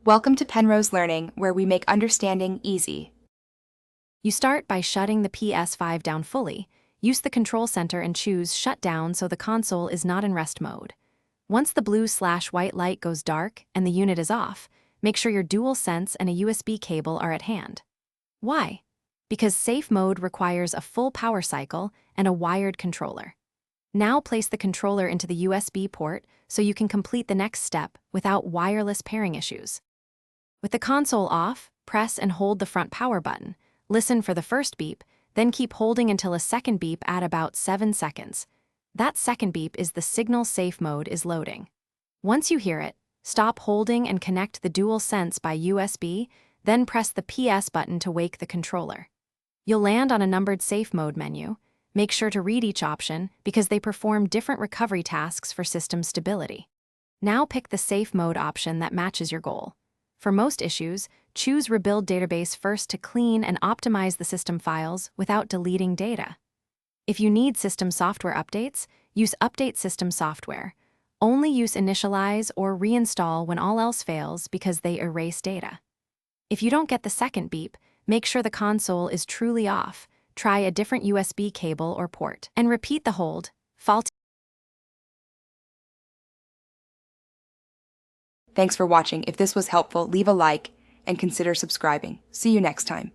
Welcome to Penrose Learning, where we make understanding easy. You start by shutting the Ps5 down fully. Use the control center and choose Shut Down so the console is not in rest mode. Once the blue/white light goes dark and the unit is off, make sure your dual sense and a USB cable are at hand. Why? Because safe mode requires a full power cycle and a wired controller. Now place the controller into the USB port so you can complete the next step without wireless pairing issues. With the console off, press and hold the front power button. Listen for the first beep, then keep holding until a second beep at about 7 seconds. That second beep is the signal safe mode is loading. Once you hear it, stop holding and connect the dual sense by USB, then press the PS button to wake the controller. You'll land on a numbered safe mode menu. Make sure to read each option because they perform different recovery tasks for system stability. Now pick the safe mode option that matches your goal. For most issues, choose Rebuild Database first to clean and optimize the system files without deleting data. If you need system software updates, use Update System Software. Only use Initialize or Reinstall when all else fails because they erase data. If you don't get the second beep, make sure the console is truly off. Try a different USB cable or port, and repeat the hold. Thanks for watching. If this was helpful, leave a like and consider subscribing. See you next time.